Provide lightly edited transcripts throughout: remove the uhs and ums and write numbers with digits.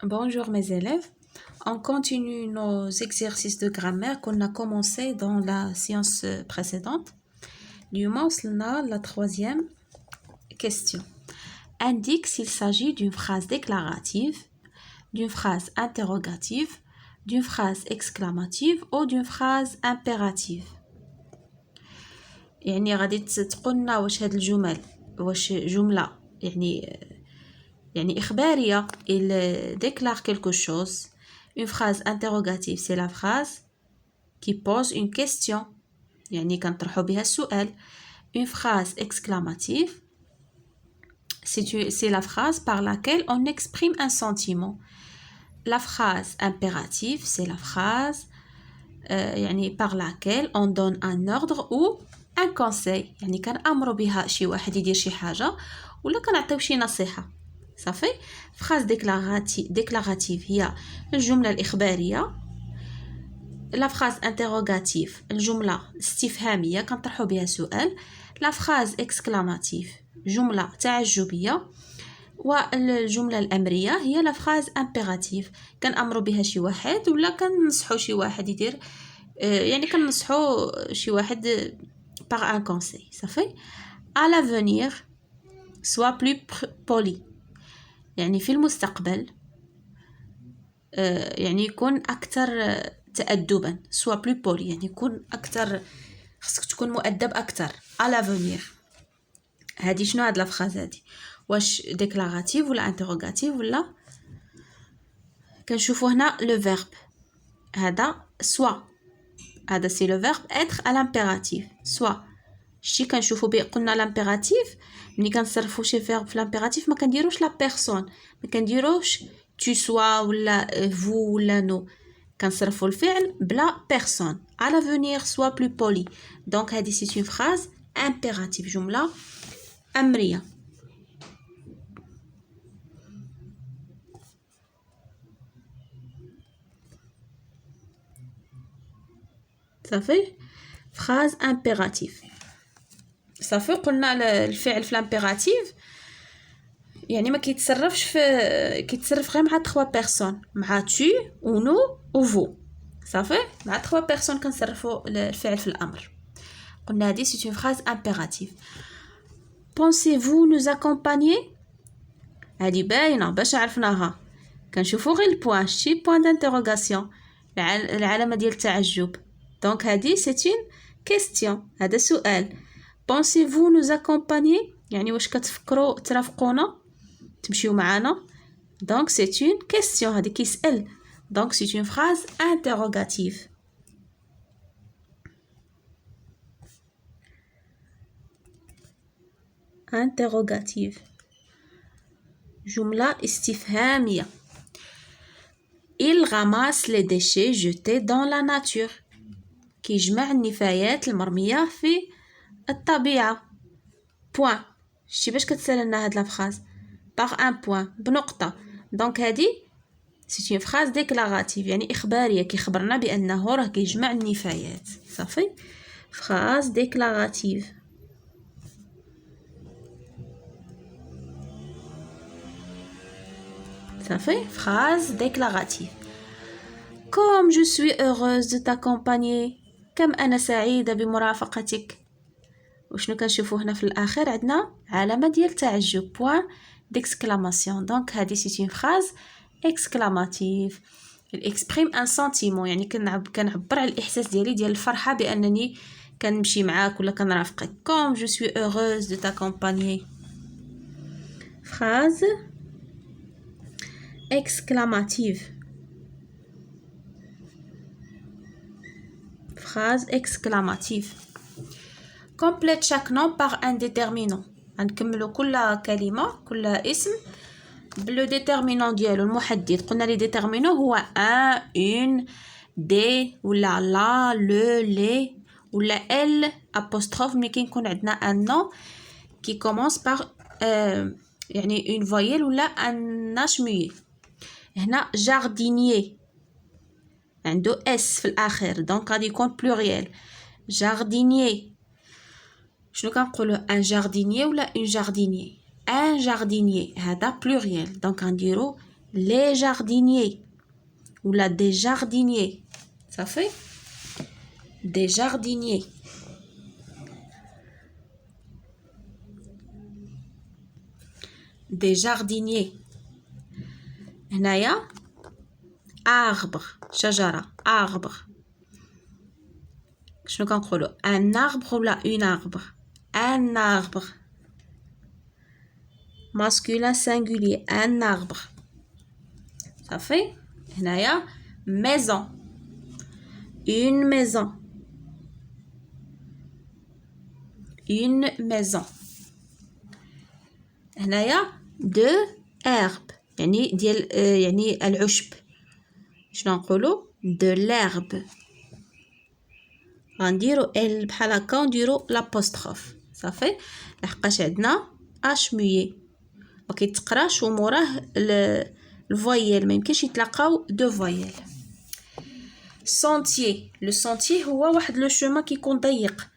Bonjour mes élèves, on continue nos exercices de grammaire qu'on a commencé dans la séance précédente. Nous sommes la troisième question. Indique s'il s'agit d'une phrase déclarative, d'une phrase interrogative, d'une phrase exclamative ou d'une phrase impérative. يعني غادي تقولنا واش هاد الجمل واش جملة يعني إخبارية il déclare quelque chose. Une phrase interrogative c'est la phrase qui pose une question يعني كنطرحو بها السؤال. Une phrase exclamative c'est la phrase par laquelle on exprime un sentiment. La phrase impérative c'est la phrase يعني par laquelle on donne un ordre ou un conseil. يعني كنأمرو بها شي واحد يدير شي حاجة ولا كنعطيو شي نصيحة. صافي. phrase déclarative هي الجملة الإخبارية. la phrase interrogative الجملة استفهامية كنطرحو بها سؤال. la phrase exclamative جملة تعجبية. والجملة الأمرية هي la phrase impérative كنأمرو بها شي واحد ولا كننصحو شي واحد يدير يعني كننصحو شي واحد par un conseil. صافي. à l'avenir sois plus poli يعني في المستقبل يعني يكون أكثر تأدبا. soit plus poli يعني يكون أكثر خصك تكون مؤدب أكثر. à l'avenir هادي شنو هاد لافراز هادي واش ديكلاراتيف ولا انتروغاتيف ولا كنشوفوا هنا لو فيرب هذا soit هذا سي لو فيرب être à l'impératif soit شتي كنشوفوا قلنا لامبيراتيف ملي كنصرفوا شي فيرب في لامبيراتيف ما كنديروش لا بيرسون ما كنديروش tu sois ولا vous ولا nous كنصرفوا الفعل بلا بيرسون. à l'avenir sois plus poli donc هذه c'est une phrase impérative جملة أمرية. صافي. phrase impérative صافي. قلنا الفعل في الامبيراتيف يعني ما كيتصرفش كيتصرف غير مع 3 بيرسون مع tu و nous و vous. صافي. مع 3 بيرسون كنصرفوا الفعل في الامر. قلنا هذه c'est une phrase impérative. pensez-vous nous accompagner هذه باينه باش عرفناها كنشوفوا غير البوان شي بوان دانتيروغاسيون العلامه ديال التعجب دونك هذه c'est une question هذا سؤال. pensez-vous nous accompagner يعني واش كتفكروا ترافقونا تمشيو معنا donc c'est une question هذا كيسأل donc c'est une phrase interrogative. interrogative جملة استفهامية. il ramasse les déchets jetés dans la nature كيجمع النفايات المرمية في الطبيعة. بوان شتي باش كتسالنا هاد لافراز باغ ان بوان بنقطة دونك هادي سي une phrase déclarative يعني إخبارية كيخبرنا بأنه راه كيجمع النفايات. صافي. phrase déclarative. صافي. phrase déclarative. comme je suis heureuse de t'accompagner كم أنا سعيدة بمرافقتك. وشنو كنشوفوا هنا في الأخير عندنا علامة ديال تعجب point d'exclamation donc هذه c'est une phrase exclamative. il exprime un sentiment يعني كنعبر على الإحساس ديالي ديال الفرحة بأنني كنمشي معاك ولا كنرافقك. comme je suis heureuse de t'accompagner. phrase exclamative. phrase exclamative. complète chaque nom par un déterminant. غنكملوا كل كلمة كل اسم بلو ديتيرمينون ديالو المحدد. قلنا لي ديتيرمينون هو ان اون دي ولا لا لو لي ولا ال apostrophe ملي كيكون عندنا ان نون كي كومونس باغ يعني اون فويل ولا ان اش ميي. هنا جاردينيي عنده اس في الاخر دونك غادي يكون بلوريال جاردينيي. شنو كنقولوا ان جاردينيي ولا اون جاردينيي. ان جاردينيي هذا بلوريال دونك غنديرو les jardiniers ou là des jardiniers. Ça fait des jardiniers. Des jardiniers. هنايا arbre شجرة arbre. شنو كنقولوا un arbre ولا une arbre un arbre masculin singulier un arbre. Ça fait هنايا maison une maison une maison. هنايا de herbe يعني ديال يعني العشب. شنو نقولوا de l'herbe. غنديرو ال بحال هكا ونديرو لابوستروف صافي لحقاش عندنا اش مويي ما كيتقراش وموراه الفويل ما يمكنش يتلاقاو دو فويل. سونتيي لو سونتيي هو واحد لو شومان كيكون ضيق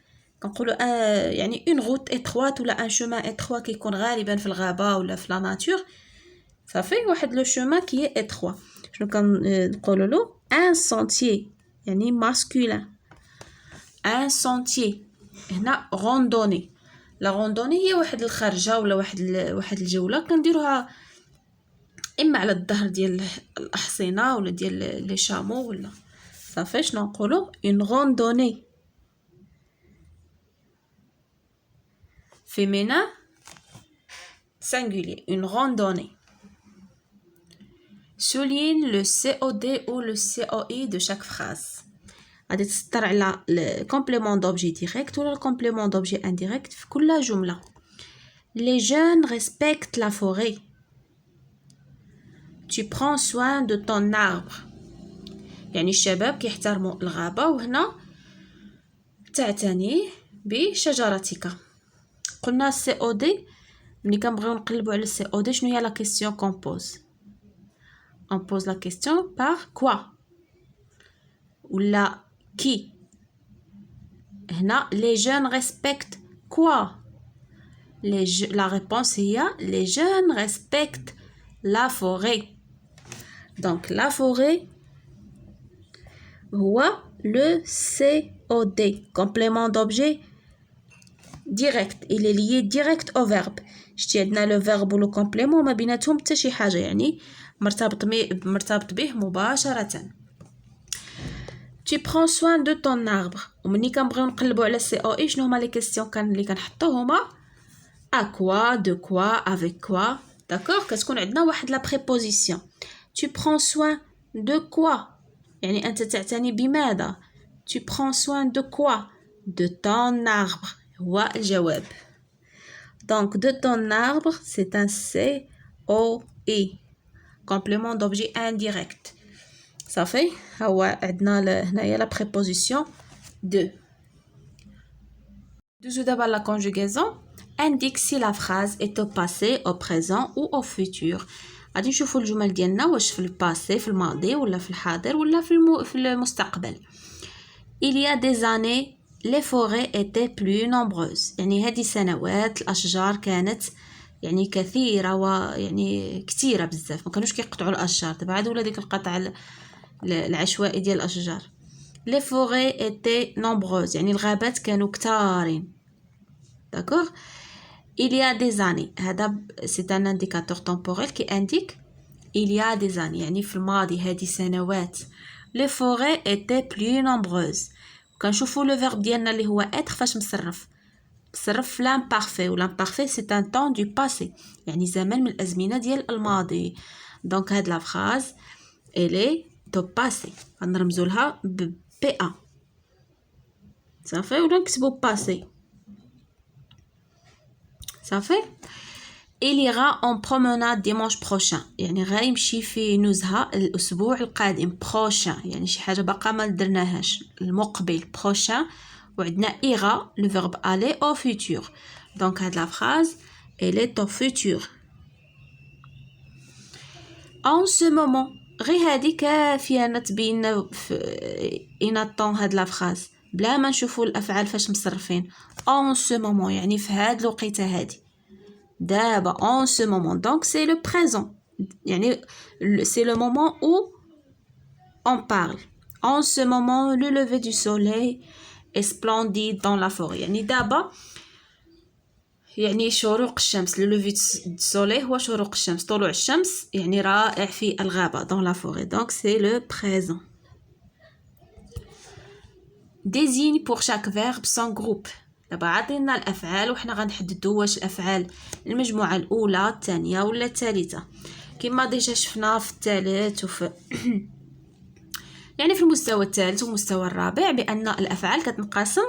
كنقولوا يعني اون روت اتروات ولا ان شومان اتروا كيكون غالبا في الغابه ولا في لا ناتور صافي واحد لو شومان كي اتروا شنو كنقولوا له ان سونتيي يعني ماسكولين ان سونتيي. هنا روندوني لا روندوني هي واحد الخرجه ولا واحد الجوله كنديروها اما على الظهر ديال الاحصنه ولا ديال لي شامو ولا صافي شنو نقولوا اون روندوني féminin singulier une randonnée. Souligne le COD ou le COI de chaque phrase. غادي تسطر على الكومبليمون دوبجي ديريكت ولا الكومبليمون دوبجي انديريكت في كل جمله. Les jeunes respectent la forêt. Tu prends soin de ton arbre. يعني الشباب كيحترموا الغابه وهنا تعتني بشجرتك. قلنا سي او دي ملي كنبغيو نقلبوا على سي او دي شنو هي لا كيسيون كون بوز on pose la question par quoi ولا qui. هنا les jeunes respectent quoi la réponse هي les jeunes respectent la forêt. donc la forêt هو le COD complément d'objet direct il est lié direct au verbe. شتي عندنا لو فيرب ولو كومبليمون ما بيناتهم حتى شي حاجه يعني مرتبط به مباشره. tu prends soin de ton arbre. ومني كنبغيو نقلبوا على سي او اي شنو هما لي كيسيون اللي كنحطو هما à quoi de quoi avec quoi. d'accord كتكون عندنا واحد لا بريبوزيسيون. tu prends soin de quoi يعني انت تعتني بماذا. tu prends soin de quoi de ton arbre هو الجواب. donc de ton arbre c'est un COI complément d'objet indirect. صافي هو عندنا هنايا لا بريبوزيسيون de. دوزو دابا لا conjugaison. indique si la phrase est au passé au présent ou au futur. غادي نشوفوا الجمل ديالنا واش في الباسي في الماضي ولا في الحاضر ولا في المستقبل. il y a des années les forêts étaient plus nombreuses. يعني هذه سنوات الاشجار كانت يعني كثيره ويعني كثيره بزاف ما كانوش كيقطعوا الاشجار. دابا عاد ولا ديك القطع العشوائي ديال الاشجار. les forêts étaient nombreuses يعني الغابات كانوا كثارين. d'accord il y a des années هذا c'est un indicateur temporel qui indique il y a des années يعني في الماضي هذه سنوات. les forêts étaient plus nombreuses. كنشوفوا لو فيرب ديالنا اللي هو être فاش مصرف في l'imparfait و l'imparfait c'est un temps du passé يعني زمن من الازمنه ديال الماضي. دونك هاد لا phrase elle est au passé غنرمزوا لها ب PA صافي ولا نكتبوا passé صافي. il ira en promenade dimanche prochain يعني غيمشي في نزهه الاسبوع القادم. prochain يعني شي حاجه باقا ما درناهاش المقبل prochain وعندنا ira le verbe aller au futur. donc هاد la phrase elle est au futur. en ce moment غير هادي كافيه أن تبين إناطون هاد لا فراز بلا ما نشوفوا الافعال فاش مصرفين. en ce moment يعني في هاد الوقيته هادي دابا en ce moment donc c'est le présent يعني c'est le moment où on parle. En ce moment, le lever du soleil est splendide dans la forêt. يعني دابا يعني شروق الشمس. le lever du soleil هو شروق الشمس، طلوع الشمس يعني رائع في الغابة dans la forêt. Donc c'est le présent. désigne pour chaque verbe son groupe. دابا عطينا الافعال وحنا غنحددوا واش الافعال المجموعه الاولى الثانيه ولا الثالثه. كما ديجا شفنا في الثالث وفي يعني في المستوى الثالث والمستوى الرابع بان الافعال كتنقسم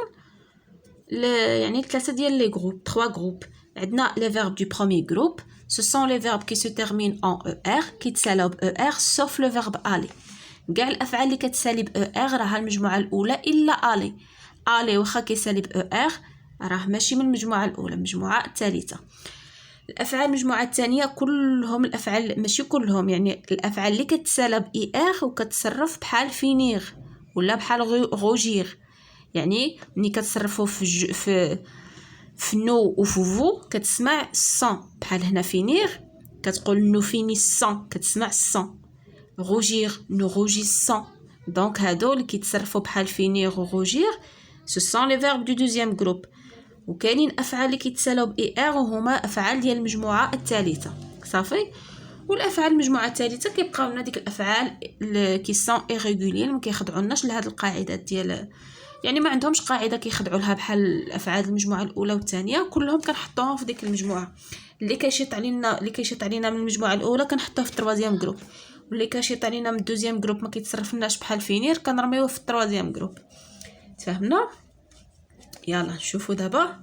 يعني ثلاثه ديال لي جروب 3 جروب. عندنا لي فيرب دو بروميير جروب ce sont les verbes qui se terminent en er كيتسالاو ب er sauf le verbe aller. كاع الافعال اللي كتسالي ب er راها المجموعه الاولى الا aller. aller واخا كيسالي ب er راه ماشي من المجموعه الاولى، المجموعه الثالثه. الافعال المجموعه الثانيه كلهم الافعال ماشي كلهم، يعني الافعال اللي كتسالى ب er وكتصرف بحال فينيغ ولا بحال غوجير. يعني ملي كتصرفوا في نو وفي فو كتسمع سون بحال هنا فينيغ كتقول نو فينيسون كتسمع سون. روجير نو روجيسون. دونك هادو اللي كيتصرفوا بحال فينيغ وروجير ce sont les verbes du deuxième groupe. وكاينين افعال اللي كيتسالاو ب er وهما افعال ديال المجموعه الثالثه صافي. والافعال المجموعه الثالثه كيبقاو لنا ديك الافعال كي سون ايريغولير ما كيخضعوناش لهاد القاعدات ديال يعني ما عندهمش قاعده كيخضعوا لها بحال الافعال المجموعه الاولى والثانيه، كلهم كنحطوهم في ديك المجموعه. اللي كيشيط علينا من المجموعه الاولى كنحطوه في التروازيام جروب، واللي كيشيط علينا من الدوزيام جروب ما كيتصرفناش بحال فينير كنرميوه في التروازيام جروب. تفهمنا؟ يلا نشوفوا دابا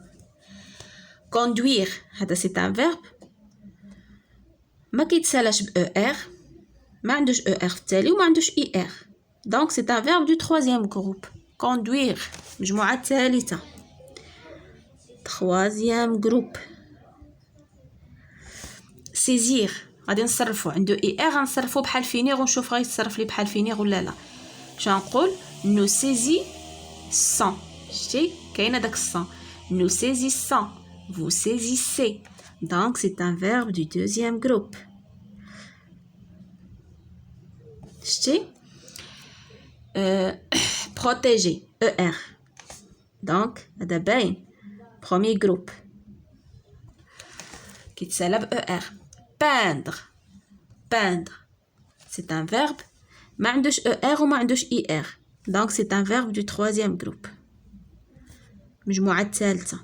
conduire. هذا سي ان فيرب ما كيتسالاش ب er ما عندوش er في التالي وما عندوش er. دونك سي ان فيرب دو troisième groupe. conduire مجموعه الثالثه troisième groupe. saisir غادي نصرفوا عنده er غنصرفوا بحال فينيغ ونشوف غيتصرف لي بحال فينيغ ولا لا. شنقول nous saisissons. شتي كاينه داك الصون. nous saisissons vous saisissez. donc c'est un verbe du deuxième groupe. شتي protéger er. donc هذا باين premier groupe كيتسالى ب er. peindre peindre c'est un verbe ما عندوش er وما عندوش er. donc c'est un verbe du troisième groupe مجموعة الثالثة.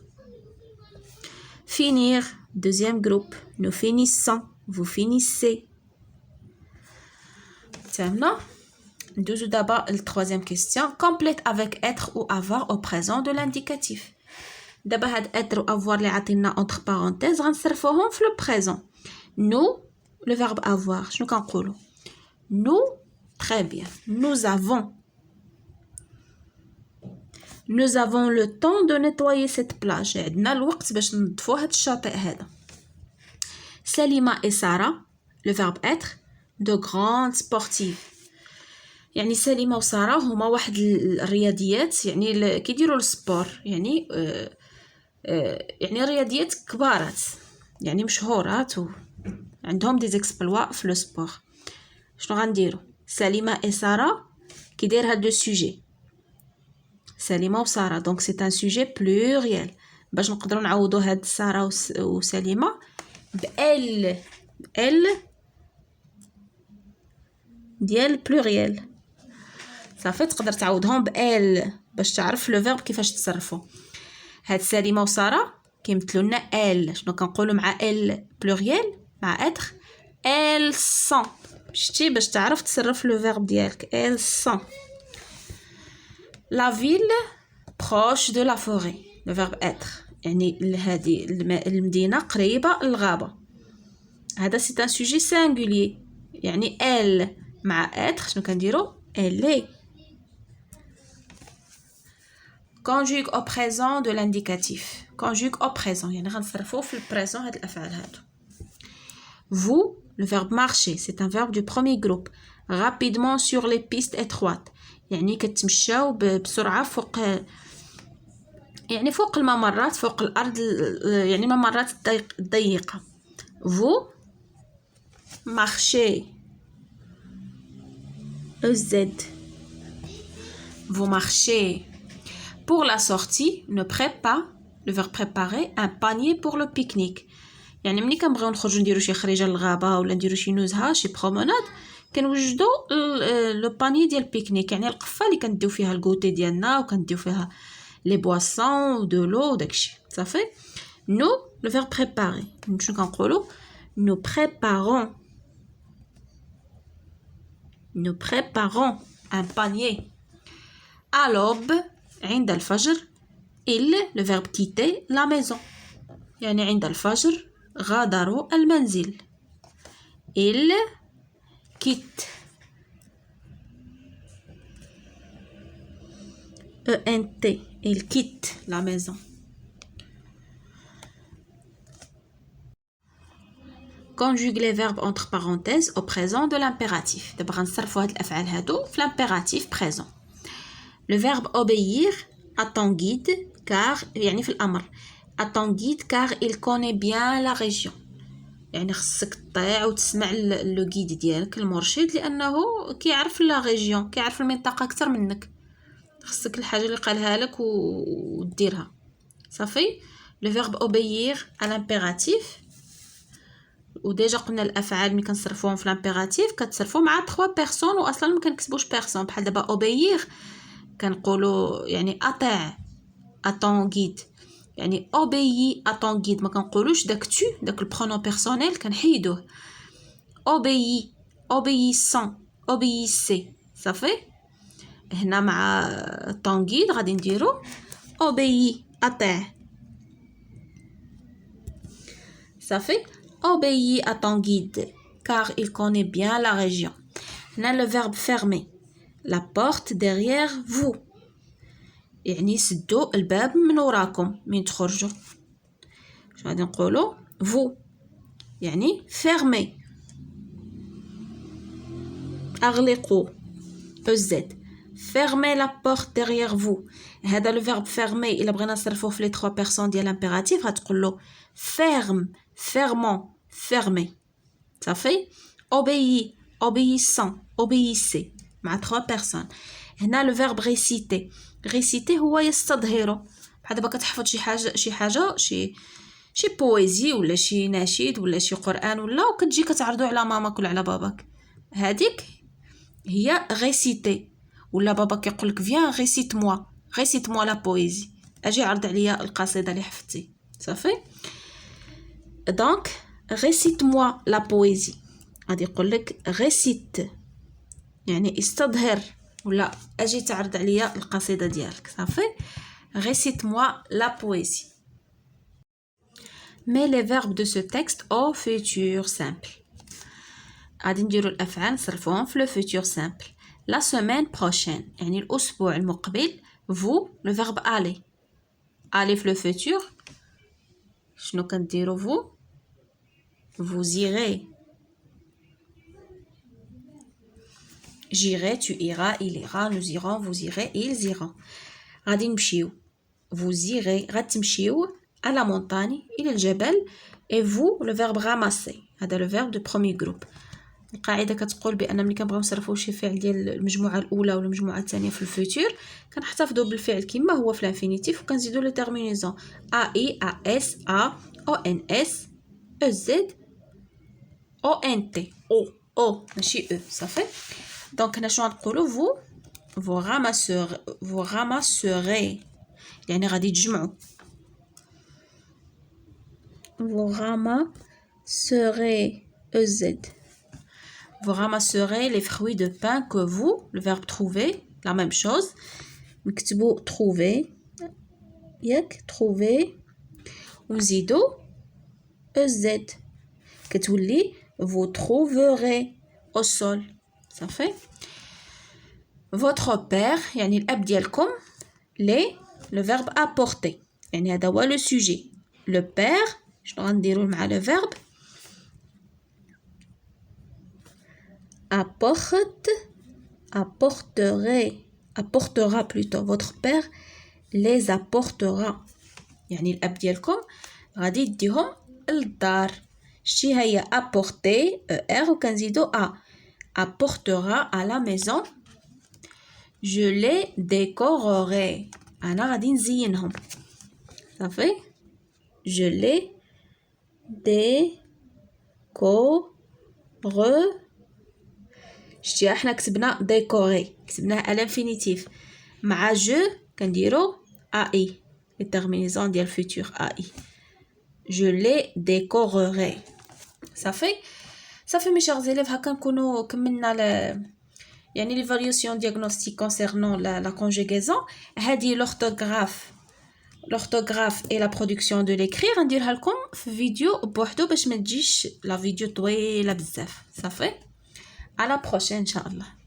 finir deuxième groupe. nous finissons vous finissez. تمام. ندوزو دابا troisième question. complète avec être ou avoir au présent de l'indicatif. دابا هاد être و avoir اللي عطينا entre parenthèses غنصرفوهم في le présent. nous le verbe avoir شنو كنقولوا؟ nous très bien nous avons le temps de nettoyer cette plage. عندنا الوقت باش ننظفوا هاد الشاطئ هذا. سليمة et Sarah le verbe être de grandes sportives. يعني سليمة وسارة هما واحد الرياضيات يعني كيديروا السبور يعني يعني رياضيات كبارات يعني مشهورات وعندهم دي زيكسبلوا في لو سبور. شنو غنديروا؟ سليمة et Sarah كيدير هاد لو سوجي سليمة وسارة. دونك سي ان سوجي بلوريال باش نقدروا نعوضوا هاد سارة وسليمة بال ديال بلوريال صافي. تقدر تعوضهم بال باش تعرف لو فيرب كيفاش تصرفوا. هاد سليمة وسارة كيمثلوا لنا ال. شنو كنقولوا مع ال بلوريال مع اتر؟ ال سون. شتي باش تعرف تصرف لو فيرب ديالك ال سون. La ville proche de la forêt. Le verbe être. يعني هذه المدينة قريبة للغابة. هذا c'est un sujet singulier. يعني elle مع être شنو كنديرو؟ elle est. conjugue au présent de l'indicatif. conjugue au présent يعني غنصرفوه في البريزون هاد الأفعال هادو. vous le verbe marcher c'est un verbe du premier groupe. rapidement sur les pistes étroites يعني كتمشاو بسرعه فوق يعني فوق الممرات فوق الارض يعني الممرات الضيقه. فو marcher. EZ. Vous marchez. Pour la sortie, ne prépare, le verbe préparer, un panier pour le pique-nique. يعني ملي كنبغيو نخرجوا نديروا شي خريجه للغابه ولا نديروا شي نزهه شي بروموناد كنوجدوا لو باني ديال البيكنيك يعني القفه اللي كنديو فيها الكوتي ديالنا وكنديو فيها لي بواسون ودو لو وداكشي صافي نو لو فيرب بريباري شنو كنقولوا nous préparons un panier à l'aube عند الفجر il le verbe quitter la maison يعني عند الفجر غادروا المنزل il quitte ENT il quitte la maison conjugue les verbes entre parenthèses au présent de l'impératif دابا غنصرفوا هاد الافعال هادو في l'impératif présent le verbe obéir à ton guide car يعني في الامر à ton guide car il connaît bien la région يعني خصك تطيع وتسمع لو غيد ديالك المرشد لانه كيعرف لا ريجيون كيعرف المنطقه اكثر منك خصك الحاجه اللي قالها لك وديرها صافي لو فيرب اوبيير à l'impératif وديجا قلنا الافعال ملي كنصرفوهم في لامبيراتيف كتصرفوا مع 3 بيرسون واصلا ما كنكتبوش بيرسون بحال دابا اوبيير كنقولوا يعني اطيع اتون غيد يعني obéis à ton guide ما كنقولوش داك tu داك البرونون بيرسونيل كنحيدوه obéis obéissant obéissez صافي هنا مع ton guide غادي نديرو obéis اطيع صافي obéis à ton guide car il connaît bien la région هنا le verbe fermer la porte derrière vous يعني سدوا الباب من وراكم من تخرجوا شنو غادي نقولوا vous يعني fermez اغلقوا EZ fermez la porte derrière vous هذا لو فيرب fermer الا بغينا نصرفوه في لي 3 بيرسون ديال لامبيراتيف غتقول له ferme fermons fermez صافي obéis obéissant obéissez مع 3 بيرسون هنا لو فيرب réciter réciter هو يستظهر بحال دابا كتحفظ شي حاجه شي بويزي ولا شي نشيد ولا شي قران ولا وكتجي كتعرضو على ماماك ولا على باباك هذيك هي réciter ولا بابا كيقول لك فيان récite moi لا بويزي اجي عرض عليا القصيده اللي حفظتي صافي دونك récite moi لا بويزي غادي يقول لك récite يعني استظهر ولا اجي تعرض عليا القصيده ديالك صافي récite moi la poésie mets les verbes de ce texte au futur simple غادي نديرو الافعال نصرفوهم في le futur simple la semaine prochaine يعني الاسبوع المقبل vous le verbe aller aller في le futur شنو كنديرو vous irez j'irai tu iras il ira nous irons vous irez ils iront غادي نمشيو vous irez غتمشيو à la montagne الى الجبل et vous le verbe ramasser هذا le verbe de premier groupe القاعده كتقول بان ملي كنبغيو نصرفوا شي فعل ديال المجموعه الاولى ولا المجموعه الثانيه في الفوتور كنحتفظوا بالفعل كما هو في الانفينيتيف وكنزيدوا لي تيرمينيزون a i a s a o n s e z o n t o ماشي e صافي دونك هنا شنو غنقولوا vous ramasserez يعني غادي تجمعوا vous ramasserez EZ vous ramasserez les fruits de pain que vous le verbe trouver la même chose نكتبوا trouver ياك trouver ونزيدوا EZ كتولي vous trouverez au sol صافي votre père يعني الاب ديالكم les le verbe apporter يعني هذا هو le sujet le père شنو غنديروا مع le verbe apportera plutôt votre père les apportera يعني الاب ديالكم غادي يديهم للدار شتي هي apporter er وكنزيدو a. apportera à la maison. Je les décorerai. أنا غادي نزينهم. صافي. Je les décore. شتي احنا كتبنا décorer كتبناه à l'infinitif مع je كنديرو ai الترمينيزون ديال futur ai. Je les décorerai. صافي mes chers élèves هكا نكونوا كملنا يعني l'évaluation diagnostique concernant la conjugaison. هذه l'orthographe et la production de l'écrit غنديرها لكم في فيديو بوحدو باش ما تجيش لا فيديو طويله بزاف. صافي. À la prochaine, Inch'Allah.